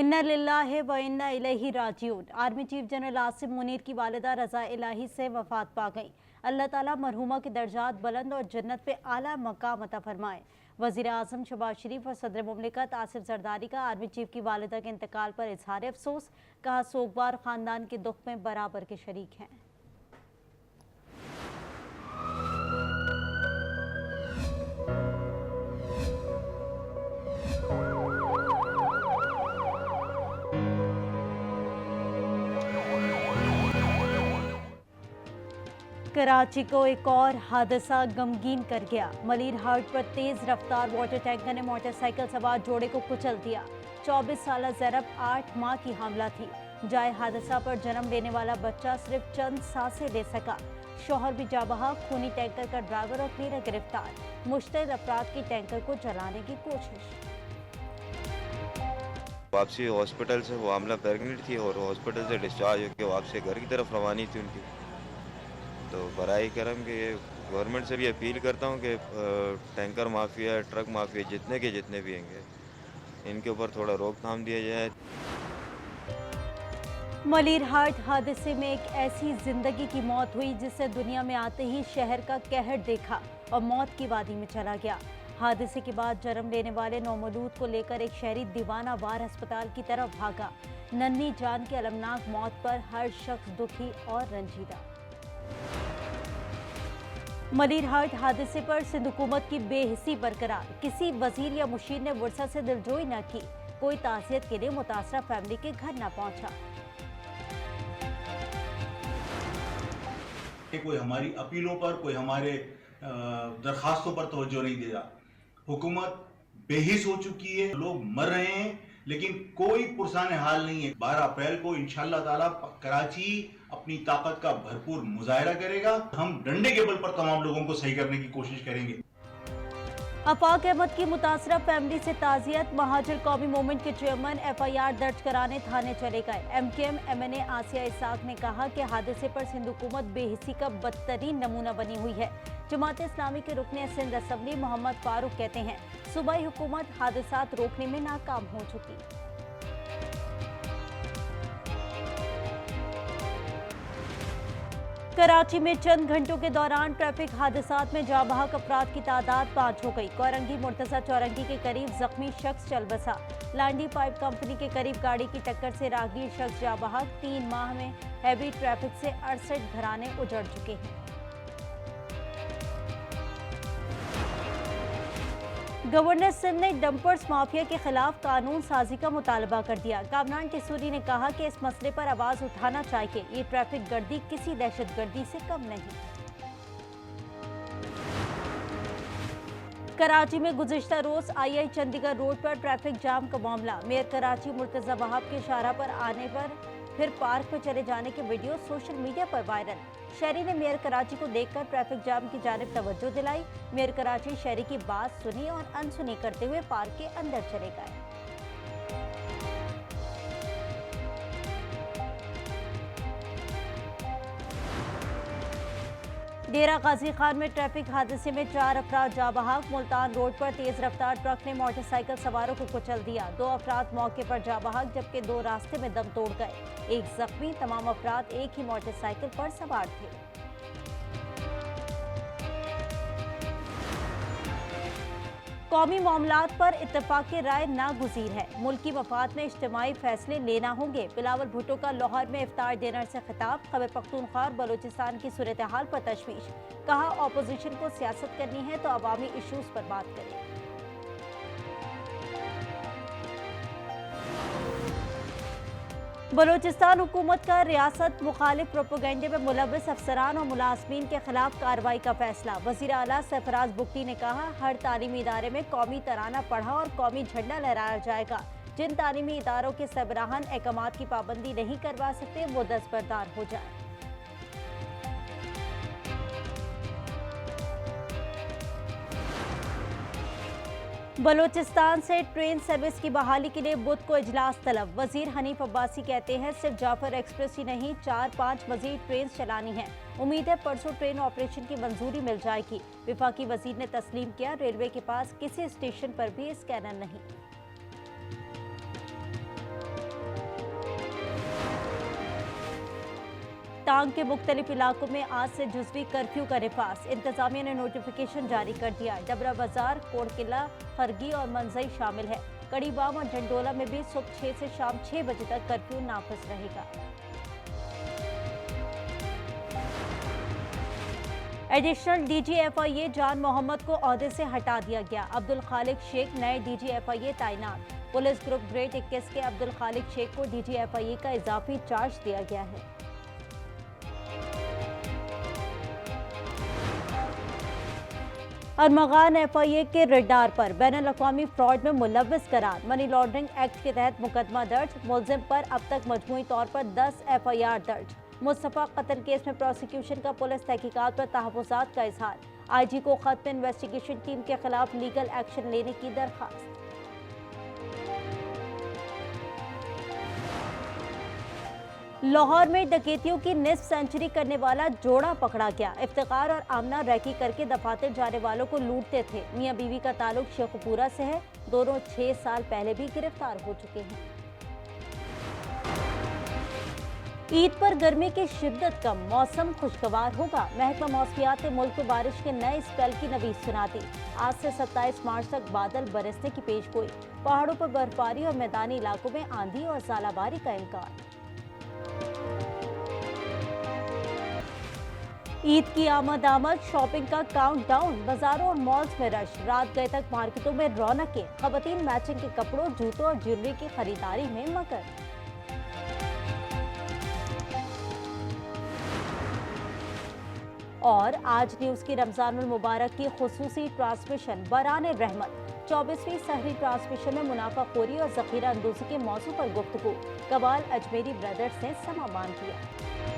इन्ना लिल्लाहि व इन्ना इलैहि राजिऊन। Army chief general Asim Munir की वालिदा रजा इलाही से वफात पा गई। अल्लाह ताला मरहूमा के दर्जात बुलंद और जन्नत पे आला मकाम अता फरमाए। वजीर आजम शहबाज शरीफ और सदर मुमलिकत आसिफ जरदारी का आर्मी चीफ की वालिदा के इंतकाल पर इजहार अफसोस। कहा सोगवार खानदान के दुख में बराबर के शरीक हैं। कराची को एक और हादसा गमगीन कर गया। मलिर हाट पर तेज रफ्तार वाटर टैंकर ने मोटरसाइकिल सवार जोड़े को कुचल दिया। 24 साल ज़ैनब 8 माह की हामला थी। जाए हादसा पर जन्म लेने वाला बच्चा सिर्फ चंद सांसें ले सका। शौहर भी जाबहा। खूनी टैंकर का ड्राइवर और 13 गिरफ्तार। मुश्तइल अफराद की टैंकर को जलाने की कोशिश। वापसी हॉस्पिटल से वो हामला प्रेगनेंट थी और हॉस्पिटल से डिस्चार्ज होकर वापसी घर की तरफ रवानी थी उनकी। तो बराए करम के गवर्नमेंट से भी अपील करता हूँ कि टैंकर माफिया, ट्रक माफिया जितने भी होंगे, इनके ऊपर थोड़ा रोकथाम दिया जाए। मलिर हाट हादसे में एक ऐसी जिंदगी की मौत हुई जिससे दुनिया में आते ही शहर का कहर देखा और मौत की वादी में चला गया। हादसे के बाद जन्म लेने वाले नौमौलूद को लेकर एक शहरी दीवाना वार अस्पताल की तरफ भागा। नन्ही जान की अलमनाक मौत पर हर शख्स दुखी और रंजीदा। मलिर हाट हादसे पर सिंध हुकूमत की बेहिसी बरकरार। किसी वजीर या मुशीर ने वुरसा से दिलजोई न की। कोई ताज़ियत के लिए मुतासरा फैमिली के घर न पहुंचा। कोई हमारी अपीलों पर, कोई हमारे दरखास्तों पर तवज्जो नहीं दे रहा। हुकूमत बेहिस हो चुकी है, लोग मर रहे हैं लेकिन कोई पुरसान हाल नहीं है। 12 अप्रैल को इंशाअल्लाह ताला कराची अपनी ताकत का भरपूर मुजाहिरा करेगा। हम डंडे के बल पर तमाम लोगों को सही करने की कोशिश करेंगे। आफाक अहमद की मुतासरा फैमिली से ताज़ियत। महाजर कौमी मूवमेंट के चेयरमैन FIR दर्ज कराने थाने चले गए। MKM MNA आसिया इसाक ने कहा कि हादसे पर सिंध हुकूमत बेहिसी का बदतरीन नमूना बनी हुई है। जमात इस्लामी के रुकने सिंध असम्बली मोहम्मद फारूक कहते हैं सूबाई हुकूमत हादसात रोकने में नाकाम हो चुकी। कराची में चंद घंटों के दौरान ट्रैफिक हादसात में जाबहक अफराद की तादाद 5 हो गई। कोरंगी मुर्तजा चौरंगी के करीब जख्मी शख्स चल बसा। लांडी पाइप कंपनी के करीब गाड़ी की टक्कर से राहगीर शख्स जाबहक। 3 माह में हैवी ट्रैफिक से 68 घराने उजड़ चुके हैं। गवर्नर सिंध ने डंपर्स माफिया के खिलाफ कानून साजी का मुतालबा कर दिया। कामरान टिसूरी ने कहा कि इस मसले पर आवाज उठाना चाहिए। ये ट्रैफिक गर्दी किसी दहशतगर्दी से कम नहीं। कराची में गुज़िश्ता रोज II चंडीगढ़ रोड पर ट्रैफिक जाम का मामला। मेयर कराची मुर्तजा वहाब के इशारा पर आने पर फिर पार्क में चले जाने के वीडियो सोशल मीडिया पर वायरल। शहरी ने मेयर कराची को देखकर ट्रैफिक जाम की जानिब तवज्जो दिलाई। मेयर कराची शहरी की बात सुनी और अनसुनी करते हुए पार्क के अंदर चले गए। डेरा गाजी खान में ट्रैफिक हादसे में 4 अफराद जाबहक। मुल्तान रोड पर तेज रफ्तार ट्रक ने मोटरसाइकिल सवारों को कुचल दिया। 2 अफराद मौके पर जाबहक जबकि 2 रास्ते में दम तोड़ गए। 1 जख्मी। तमाम अफराद एक ही मोटरसाइकिल पर सवार थे। कौमी मामलात पर इत्तफाक़ राय नागुज़ीर है। मुल्की मफाद में इज्तिमाई फैसले लेना होंगे। बिलावल भुट्टो का लाहौर में इफ्तार डिनर से खिताब। खैबर पख्तूनख्वा और बलूचिस्तान की सूरत हाल पर तशवीश। कहा ऑपोजिशन को सियासत करनी है तो अवामी इशूज़ पर बात करें। बलूचिस्तान हुकूमत का रियासत मुखालिफ प्रोपेगेंडे में मुलव्वस अफसरान और मुलाजमीन के खिलाफ कार्रवाई का फैसला। वज़ीर आला सरफराज बुगटी ने कहा हर तालीमी इदारे में कौमी तराना पढ़ा और कौमी झंडा लहराया जाएगा। जिन तालीमी इदारों के सरबराहान अहकामात की पाबंदी नहीं करवा सकते वो दस्तबरदार हो जाए। बलूचिस्तान से ट्रेन सर्विस की बहाली के लिए बुध को इजलास तलब। वजीर हनीफ अब्बासी कहते हैं सिर्फ जाफर एक्सप्रेस ही नहीं 4-5 मजीद ट्रेन चलानी है। उम्मीद है परसों ट्रेन ऑपरेशन की मंजूरी मिल जाएगी। विफाकी वजीर ने तस्लीम किया रेलवे के पास किसी स्टेशन पर भी स्कैनर नहीं। टांग के मुख्तलिफ इलाकों में आज से जुज़वी कर्फ्यू का नफाज। इंतजामिया ने नोटिफिकेशन जारी कर दिया। डबरा बाजार, कोटकिला, खरगी और मंजई शामिल है। कड़ीबाम और झंडोला में भी सुबह 6 से शाम 6 बजे तक कर्फ्यू नाफिज रहेगा। एडिशनल DG-FIA जान मोहम्मद को ओहदे से हटा दिया गया। अब्दुल खालिक शेख नए DG-FIA तैनात। पुलिस ग्रुप ग्रेड 21 के अब्दुल खालिक शेख को DG-FIA का इजाफी चार्ज दिया गया है। अरमगान FIA के रडार पर बैनुल-अक़वामी फ्रॉड में मुलव्विस करार। मनी लॉन्ड्रिंग एक्ट के तहत मुकदमा दर्ज। मुलजिम पर अब तक मजमूई तौर पर 10 FIR दर्ज। मुस्तफ़ा कत्ल केस में प्रोसिक्यूशन का पुलिस तहकीकात पर तहफ़्फ़ुज़ात का इजहार। IG को खत में इन्वेस्टिगेशन टीम के खिलाफ लीगल एक्शन लेने की दरख्वास्त। लाहौर में डकैतियों की निस्फ सेंचुरी करने वाला जोड़ा पकड़ा गया। इफ्तिकार और आमना रैकी करके दफातर जाने वालों को लूटते थे। मियां बीवी का ताल्लुक शेखपुरा से है। दोनों 6 साल पहले भी गिरफ्तार हो चुके हैं। ईद पर गर्मी की शिद्दत कम, मौसम खुशगवार होगा। महकमा मौसमियात ने मुल्क में बारिश के नए स्पेल की नवीद सुना दी। आज से 27 मार्च तक बादल बरसने की पेशगोई। पहाड़ों पर बर्फबारी और मैदानी इलाकों में आंधी और ज़ालाबारी का इम्कान। ईद की आमद शॉपिंग का काउंटडाउन। बाजारों और मॉल्स में रश। रात गए तक मार्केटों में रौनकें। खवातीन मैचिंग के कपड़ों, जूतों और ज्वेलरी की खरीदारी में मगन। और आज न्यूज़ की रमज़ानुल मुबारक की खुसूसी ट्रांसमिशन बराने रहमत। 24वीं सहरी ट्रांसमिशन में मुनाफाखोरी और ज़ख़ीरा अंदोज़ी के मौजू पर गुफ्तगू। कबाल अजमेरी ब्रदर्स ने समा बांध दिया।